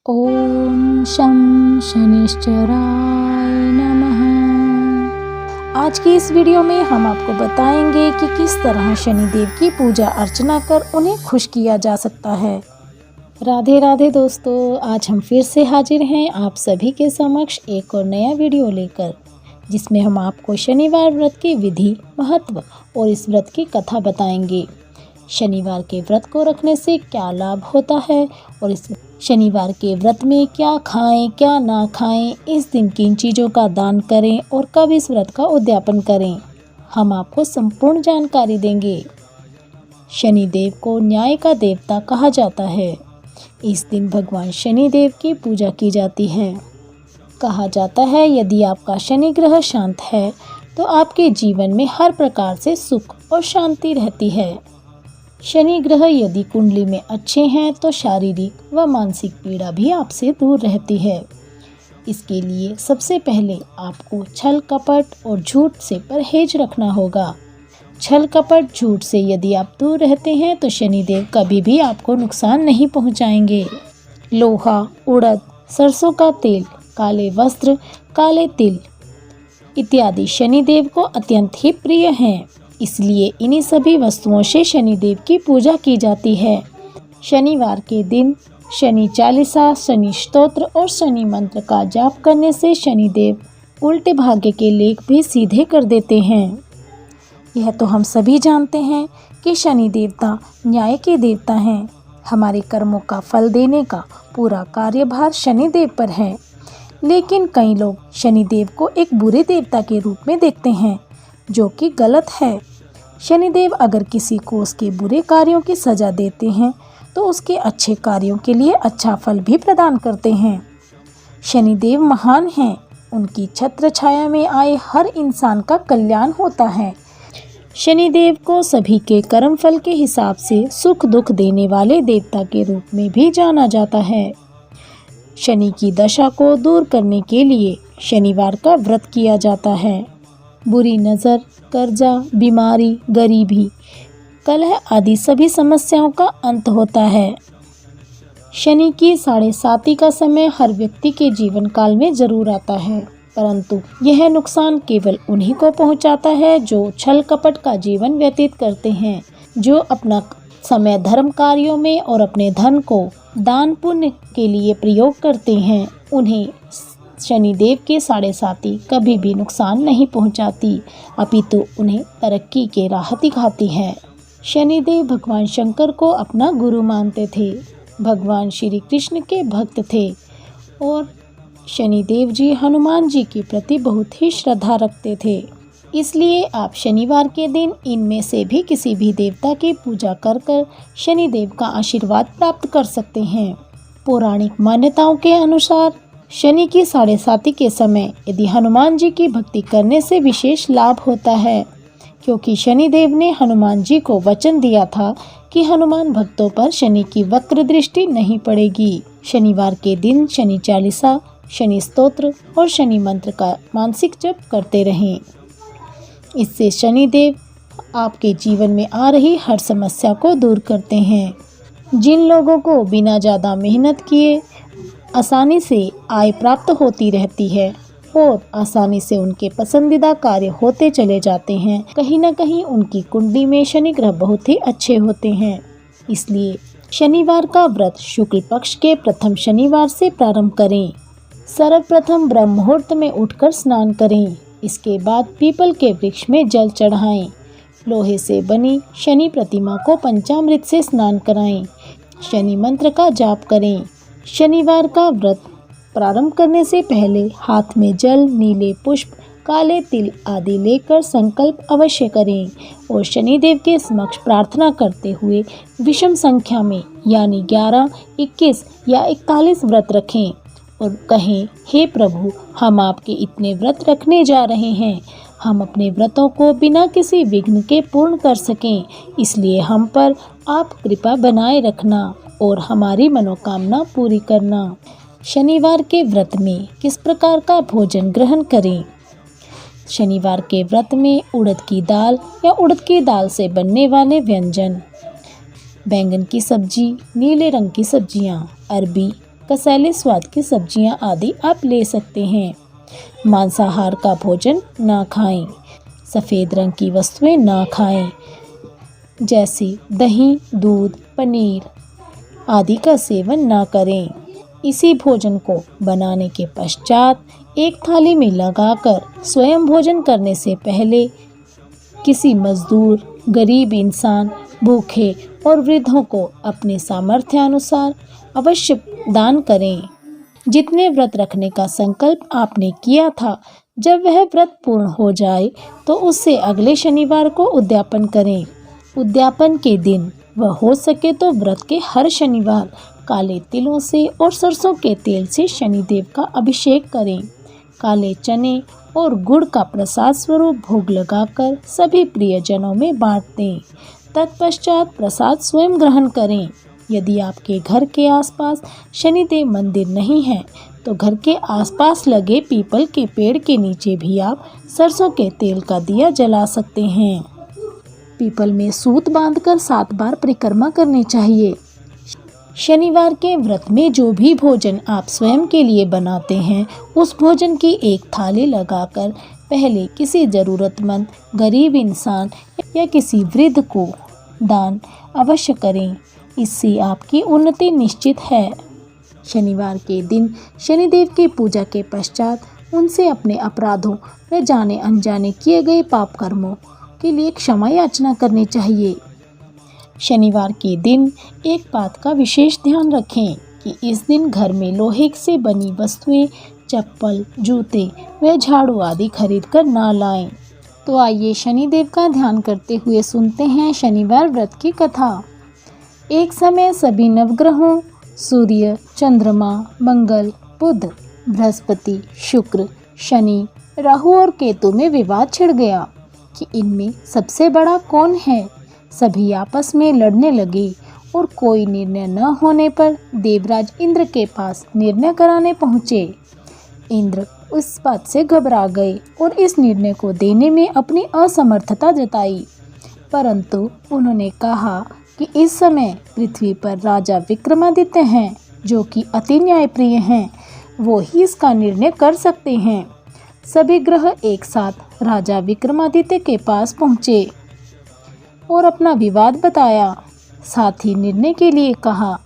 ओम शं शनिश्चराय नमः। आज की इस वीडियो में हम आपको बताएंगे कि किस तरह शनिदेव की पूजा अर्चना कर उन्हें खुश किया जा सकता है। राधे राधे दोस्तों, आज हम फिर से हाजिर हैं आप सभी के समक्ष एक और नया वीडियो लेकर, जिसमें हम आपको शनिवार व्रत की विधि, महत्व और इस व्रत की कथा बताएंगे। शनिवार के व्रत को रखने से क्या लाभ होता है और इस शनिवार के व्रत में क्या खाएं क्या ना खाएं, इस दिन किन चीज़ों का दान करें और कब इस व्रत का उद्यापन करें, हम आपको संपूर्ण जानकारी देंगे। शनिदेव को न्याय का देवता कहा जाता है। इस दिन भगवान शनिदेव की पूजा की जाती है। कहा जाता है यदि आपका शनि ग्रह शांत है तो आपके जीवन में हर प्रकार से सुख और शांति रहती है। शनि ग्रह यदि कुंडली में अच्छे हैं तो शारीरिक व मानसिक पीड़ा भी आपसे दूर रहती है। इसके लिए सबसे पहले आपको छल कपट और झूठ से परहेज रखना होगा। छल कपट झूठ से यदि आप दूर रहते हैं तो शनिदेव कभी भी आपको नुकसान नहीं पहुंचाएंगे। लोहा, उड़द, सरसों का तेल, काले वस्त्र, काले तिल इत्यादि शनिदेव को अत्यंत ही प्रिय हैं। इसलिए इन्हीं सभी वस्तुओं से शनिदेव की पूजा की जाती है। शनिवार के दिन शनि चालीसा, शनि स्तोत्र और शनि मंत्र का जाप करने से शनिदेव उल्टे भाग्य के लेख भी सीधे कर देते हैं। यह तो हम सभी जानते हैं कि शनि देवता न्याय के देवता हैं। हमारे कर्मों का फल देने का पूरा कार्यभार शनिदेव पर है। लेकिन कई लोग शनिदेव को एक बुरे देवता के रूप में देखते हैं, जो कि गलत है। शनिदेव अगर किसी को उसके बुरे कार्यों की सज़ा देते हैं तो उसके अच्छे कार्यों के लिए अच्छा फल भी प्रदान करते हैं। शनिदेव महान हैं। उनकी छत्र छाया में आए हर इंसान का कल्याण होता है। शनिदेव को सभी के कर्म फल के हिसाब से सुख दुख देने वाले देवता के रूप में भी जाना जाता है। शनि की दशा को दूर करने के लिए शनिवार का व्रत किया जाता है। बुरी नज़र, कर्जा, बीमारी, गरीबी, कलह आदि सभी समस्याओं का अंत होता है। शनि की 7.5 का समय हर व्यक्ति के जीवन काल में जरूर आता है, परंतु यह नुकसान केवल उन्हीं को पहुंचाता है जो छल कपट का जीवन व्यतीत करते हैं, जो अपना समय धर्म कार्यों में और अपने धन को दान पुण्य के लिए प्रयोग करते हैं। उन्हें शनिदेव के 7.5 कभी भी नुकसान नहीं पहुंचाती, अपितु उन्हें तरक्की के राह दिखाती है। शनिदेव भगवान शंकर को अपना गुरु मानते थे। भगवान श्री कृष्ण के भक्त थे और शनिदेव जी हनुमान जी के प्रति बहुत ही श्रद्धा रखते थे। इसलिए आप शनिवार के दिन इनमें से भी किसी भी देवता की पूजा कर शनिदेव का आशीर्वाद प्राप्त कर सकते हैं। पौराणिक मान्यताओं के अनुसार शनि की 7.5 के समय यदि हनुमान जी की भक्ति करने से विशेष लाभ होता है, क्योंकि शनिदेव ने हनुमान जी को वचन दिया था कि हनुमान भक्तों पर शनि की वक्र दृष्टि नहीं पड़ेगी। शनिवार के दिन शनि चालीसा, शनि स्तोत्र और शनि मंत्र का मानसिक जप करते रहें। इससे शनिदेव आपके जीवन में आ रही हर समस्या को दूर करते हैं। जिन लोगों को बिना ज़्यादा मेहनत किए आसानी से आय प्राप्त होती रहती है और आसानी से उनके पसंदीदा कार्य होते चले जाते हैं, कहीं न कहीं उनकी कुंडली में शनि ग्रह बहुत ही अच्छे होते हैं। इसलिए शनिवार का व्रत शुक्ल पक्ष के प्रथम शनिवार से प्रारंभ करें। सर्वप्रथम ब्रह्म मुहूर्त में उठकर स्नान करें। इसके बाद पीपल के वृक्ष में जल चढ़ाएं। लोहे से बनी शनि प्रतिमा को पंचामृत से स्नान कराएं। शनि मंत्र का जाप करें। शनिवार का व्रत प्रारंभ करने से पहले हाथ में जल, नीले पुष्प, काले तिल आदि लेकर संकल्प अवश्य करें और शनिदेव के समक्ष प्रार्थना करते हुए विषम संख्या में यानी 11, 21 या 41 व्रत रखें और कहें, हे प्रभु, हम आपके इतने व्रत रखने जा रहे हैं, हम अपने व्रतों को बिना किसी विघ्न के पूर्ण कर सकें, इसलिए हम पर आप कृपा बनाए रखना और हमारी मनोकामना पूरी करना। शनिवार के व्रत में किस प्रकार का भोजन ग्रहण करें? शनिवार के व्रत में उड़द की दाल या उड़द की दाल से बनने वाले व्यंजन, बैंगन की सब्जी, नीले रंग की सब्जियां, अरबी, कसैले स्वाद की सब्जियां आदि आप ले सकते हैं। मांसाहार का भोजन ना खाएं। सफ़ेद रंग की वस्तुएं ना खाएं, जैसे दही, दूध, पनीर आदि का सेवन ना करें। इसी भोजन को बनाने के पश्चात एक थाली में लगाकर स्वयं भोजन करने से पहले किसी मजदूर, गरीब इंसान, भूखे और वृद्धों को अपने सामर्थ्य अनुसार अवश्य दान करें। जितने व्रत रखने का संकल्प आपने किया था, जब वह व्रत पूर्ण हो जाए तो उससे अगले शनिवार को उद्यापन करें। उद्यापन के दिन वह हो सके तो व्रत के हर शनिवार काले तिलों से और सरसों के तेल से शनिदेव का अभिषेक करें। काले चने और गुड़ का प्रसाद स्वरूप भोग लगाकर सभी प्रियजनों में बांट दें। तत्पश्चात प्रसाद स्वयं ग्रहण करें। यदि आपके घर के आसपास शनिदेव मंदिर नहीं है तो घर के आसपास लगे पीपल के पेड़ के नीचे भी आप सरसों के तेल का दिया जला सकते हैं। पीपल में सूत बांधकर 7 बार परिक्रमा करनी चाहिए। शनिवार के व्रत में जो भी भोजन आप स्वयं के लिए बनाते हैं, उस भोजन की एक थाली लगाकर पहले किसी ज़रूरतमंद गरीब इंसान या किसी वृद्ध को दान अवश्य करें। इससे आपकी उन्नति निश्चित है। शनिवार के दिन शनिदेव की पूजा के पश्चात उनसे अपने अपराधों व जाने अनजाने किए गए पाप कर्मों के लिए क्षमा याचना करनी चाहिए। शनिवार के दिन एक बात का विशेष ध्यान रखें कि इस दिन घर में लोहे से बनी वस्तुएं, चप्पल, जूते व झाड़ू आदि खरीद कर ना लाएं। तो आइए शनिदेव का ध्यान करते हुए सुनते हैं शनिवार व्रत की कथा। एक समय सभी नवग्रहों सूर्य, चंद्रमा, मंगल, बुध, बृहस्पति, शुक्र, शनि, राहु और केतु में विवाद छिड़ गया कि इनमें सबसे बड़ा कौन है। सभी आपस में लड़ने लगे और कोई निर्णय न होने पर देवराज इंद्र के पास निर्णय कराने पहुँचे। इंद्र उस बात से घबरा गए और इस निर्णय को देने में अपनी असमर्थता जताई। परंतु उन्होंने कहा कि इस समय पृथ्वी पर राजा विक्रमादित्य हैं, जो कि अति न्यायप्रिय हैं। वो ही इसका निर्णय कर सकते हैं। सभी ग्रह एक साथ राजा विक्रमादित्य के पास पहुँचे और अपना विवाद बताया। साथ ही निर्णय के लिए कहा।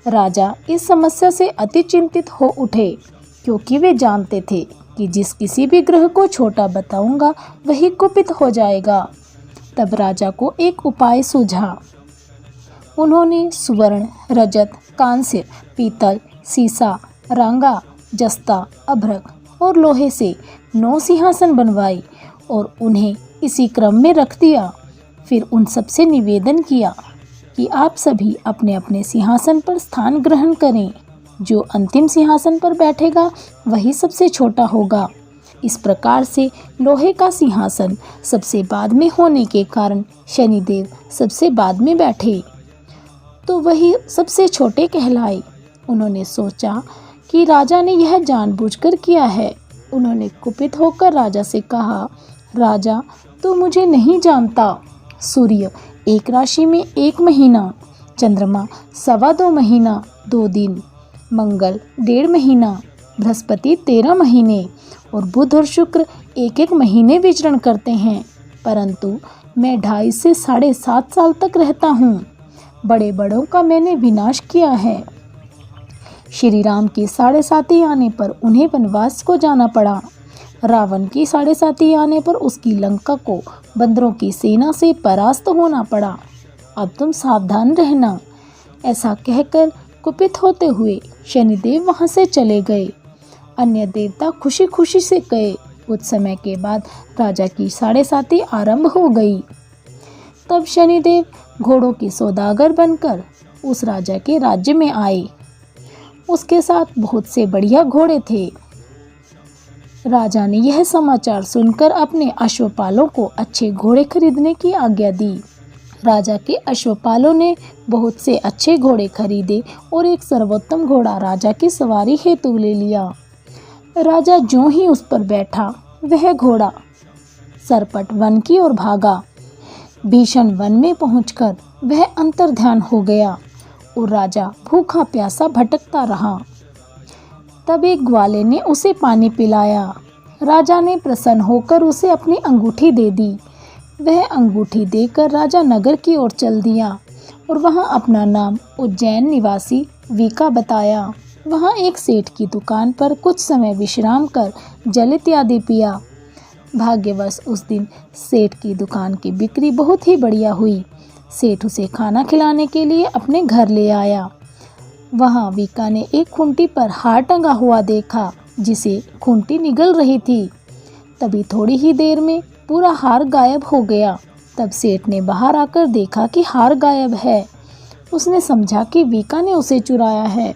राजा इस समस्या से अति चिंतित हो उठे, क्योंकि वे जानते थे कि जिस किसी भी ग्रह को छोटा बताऊंगा वही कुपित हो जाएगा। तब राजा को एक उपाय सूझा। उन्होंने सुवर्ण, रजत, कांस्य, पीतल, सीसा, रांगा, जस्ता, अभ्रक और लोहे से 9 सिंहासन बनवाए और उन्हें इसी क्रम में रख दिया। फिर उन सबसे निवेदन किया कि आप सभी अपने अपने सिंहासन पर स्थान ग्रहण करें। जो अंतिम सिंहासन पर बैठेगा वही सबसे छोटा होगा। इस प्रकार से लोहे का सिंहासन सबसे बाद में होने के कारण शनिदेव सबसे बाद में बैठे, तो वही सबसे छोटे कहलाए। उन्होंने सोचा कि राजा ने यह जानबूझकर किया है। उन्होंने कुपित होकर राजा से कहा, राजा तू मुझे नहीं जानता। सूर्य 1 राशि में 1 महीना, चंद्रमा 2.25 महीना 2 दिन, मंगल 1.5 महीना, बृहस्पति 13 महीने और बुध और शुक्र 1-1 महीने विचरण करते हैं। परंतु मैं 2.5 से 7.5 साल तक रहता हूँ। बड़े बड़ों का मैंने विनाश किया है। श्री राम की 7.5 आने पर उन्हें वनवास को जाना पड़ा। रावण की 7.5 आने पर उसकी लंका को बंदरों की सेना से परास्त होना पड़ा। अब तुम सावधान रहना। ऐसा कहकर कुपित होते हुए शनिदेव वहां से चले गए। अन्य देवता खुशी खुशी से गए। कुछ समय के बाद राजा की 7.5 आरंभ हो गई। तब शनिदेव घोड़ों की सौदागर बनकर उस राजा के राज्य में आए। उसके साथ बहुत से बढ़िया घोड़े थे। राजा ने यह समाचार सुनकर अपने अश्वपालों को अच्छे घोड़े खरीदने की आज्ञा दी। राजा के अश्वपालों ने बहुत से अच्छे घोड़े खरीदे और एक सर्वोत्तम घोड़ा राजा की सवारी हेतु ले लिया। राजा ज्यों ही उस पर बैठा, वह घोड़ा सरपट वन की ओर भागा। भीषण वन में पहुंचकर वह अंतर्ध्यान हो गया और राजा भूखा प्यासा भटकता रहा। तब एक ग्वाले ने उसे पानी पिलाया। राजा ने प्रसन्न होकर उसे अपनी अंगूठी दे दी। वह अंगूठी देकर राजा नगर की ओर चल दिया और वहां अपना नाम उज्जैन निवासी वीका बताया। वहां एक सेठ की दुकान पर कुछ समय विश्राम कर जल इत्यादि पिया। भाग्यवश उस दिन सेठ की दुकान की बिक्री बहुत ही बढ़िया हुई। सेठ उसे खाना खिलाने के लिए अपने घर ले आया। वहां वीका ने एक खूंटी पर हार टंगा हुआ देखा, जिसे खूंटी निगल रही थी। तभी थोड़ी ही देर में पूरा हार गायब हो गया। तब सेठ ने बाहर आकर देखा कि हार गायब है। उसने समझा कि वीका ने उसे चुराया है।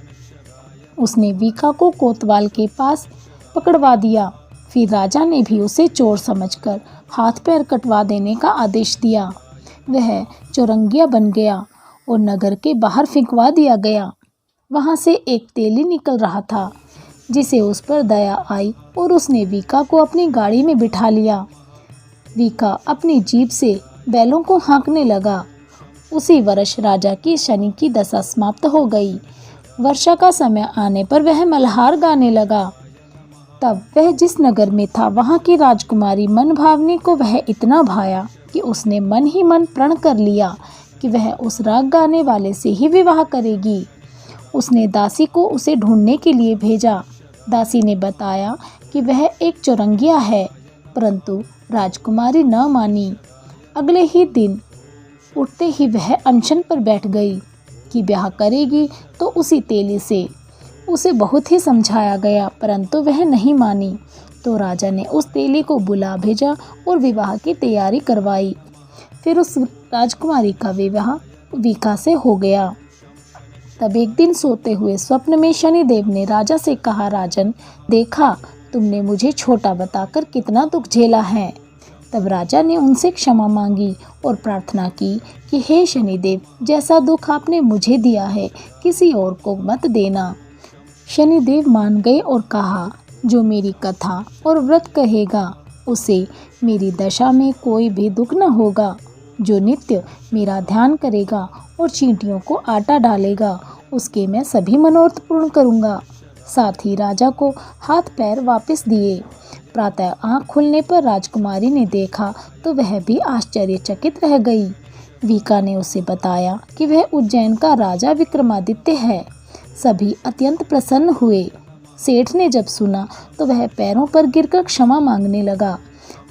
उसने वीका को कोतवाल के पास पकड़वा दिया। फिर राजा ने भी उसे चोर समझकर हाथ पैर कटवा देने का आदेश दिया। वह चौरंगिया बन गया और नगर के बाहर फेंकवा दिया गया। वहां से एक तेली निकल रहा था, जिसे उस पर दया आई और उसने वीका को अपनी गाड़ी में बिठा लिया। वीका अपनी जीभ से बैलों को हाँकने लगा। उसी वर्ष राजा की शनि की दशा समाप्त हो गई। वर्षा का समय आने पर वह मल्हार गाने लगा। तब वह जिस नगर में था वहां की राजकुमारी मनभावनी को वह इतना भाया कि उसने मन ही मन प्रण कर लिया कि वह उस राग गाने वाले से ही विवाह करेगी। उसने दासी को उसे ढूंढने के लिए भेजा। दासी ने बताया कि वह एक चौरंगिया है, परंतु राजकुमारी न मानी। अगले ही दिन उठते ही वह अनशन पर बैठ गई कि ब्याह करेगी तो उसी तेली से। उसे बहुत ही समझाया गया, परंतु वह नहीं मानी। तो राजा ने उस तेली को बुला भेजा और विवाह की तैयारी करवाई। फिर उस राजकुमारी का विवाह वीका से हो गया। तब एक दिन सोते हुए स्वप्न में शनिदेव ने राजा से कहा, राजन, देखा तुमने मुझे छोटा बताकर कितना दुख झेला है। तब राजा ने उनसे क्षमा मांगी और प्रार्थना की कि हे शनिदेव, जैसा दुख आपने मुझे दिया है किसी और को मत देना। शनिदेव मान गए और कहा, जो मेरी कथा और व्रत कहेगा उसे मेरी दशा में कोई भी दुख न होगा। जो नित्य मेरा ध्यान करेगा और चींटियों को आटा डालेगा, उसके मैं सभी मनोरथ पूर्ण करूँगा। साथ ही राजा को हाथ पैर वापस दिए। प्रातः आँख खुलने पर राजकुमारी ने देखा तो वह भी आश्चर्यचकित रह गई। वीका ने उसे बताया कि वह उज्जैन का राजा विक्रमादित्य है। सभी अत्यंत प्रसन्न हुए। सेठ ने जब सुना तो वह पैरों पर गिरकर क्षमा मांगने लगा।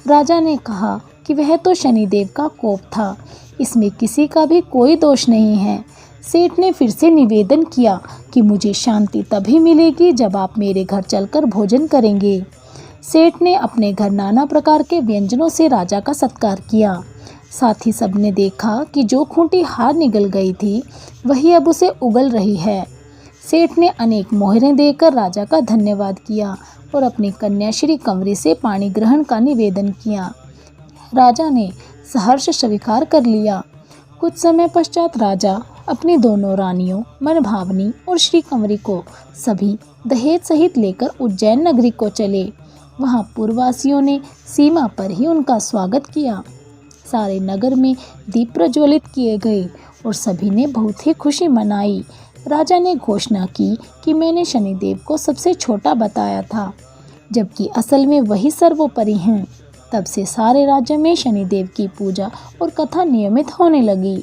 राजा ने कहा कि वह तो शनिदेव का कोप था, इसमें किसी का भी कोई दोष नहीं है। सेठ ने फिर से निवेदन किया कि मुझे शांति तभी मिलेगी जब आप मेरे घर चलकर भोजन करेंगे। सेठ ने अपने घर नाना प्रकार के व्यंजनों से राजा का सत्कार किया। साथ ही सबने देखा कि जो खूंटी हार निगल गई थी वही अब उसे उगल रही है। सेठ ने अनेक मोहरें देकर राजा का धन्यवाद किया और अपनी कन्या श्री कंवरी से पाणी ग्रहण का निवेदन किया। राजा ने सहर्ष स्वीकार कर लिया। कुछ समय पश्चात राजा अपनी दोनों रानियों मनभावनी और श्री कंवरी को सभी दहेज सहित लेकर उज्जैन नगरी को चले। वहां पूर्ववासियों ने सीमा पर ही उनका स्वागत किया। सारे नगर में दीप प्रज्वलित किए गए और सभी ने बहुत ही खुशी मनाई। राजा ने घोषणा की कि मैंने शनिदेव को सबसे छोटा बताया था, जबकि असल में वही सर्वोपरि हैं। तब से सारे राज्य में शनिदेव की पूजा और कथा नियमित होने लगी।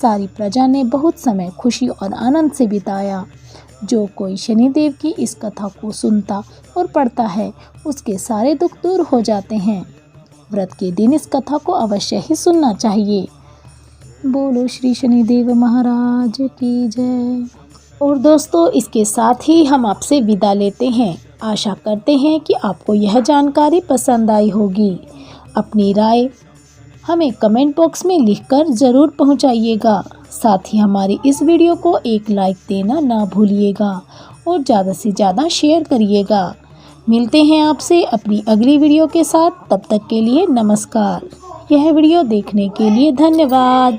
सारी प्रजा ने बहुत समय खुशी और आनंद से बिताया। जो कोई शनिदेव की इस कथा को सुनता और पढ़ता है, उसके सारे दुख दूर हो जाते हैं। व्रत के दिन इस कथा को अवश्य ही सुनना चाहिए। बोलो श्री शनिदेव महाराज की जय। और दोस्तों, इसके साथ ही हम आपसे विदा लेते हैं। आशा करते हैं कि आपको यह जानकारी पसंद आई होगी। अपनी राय हमें कमेंट बॉक्स में लिखकर ज़रूर पहुंचाइएगा। साथ ही हमारी इस वीडियो को एक लाइक देना ना भूलिएगा और ज़्यादा से ज़्यादा शेयर करिएगा। मिलते हैं आपसे अपनी अगली वीडियो के साथ। तब तक के लिए नमस्कार। यह वीडियो देखने के लिए धन्यवाद।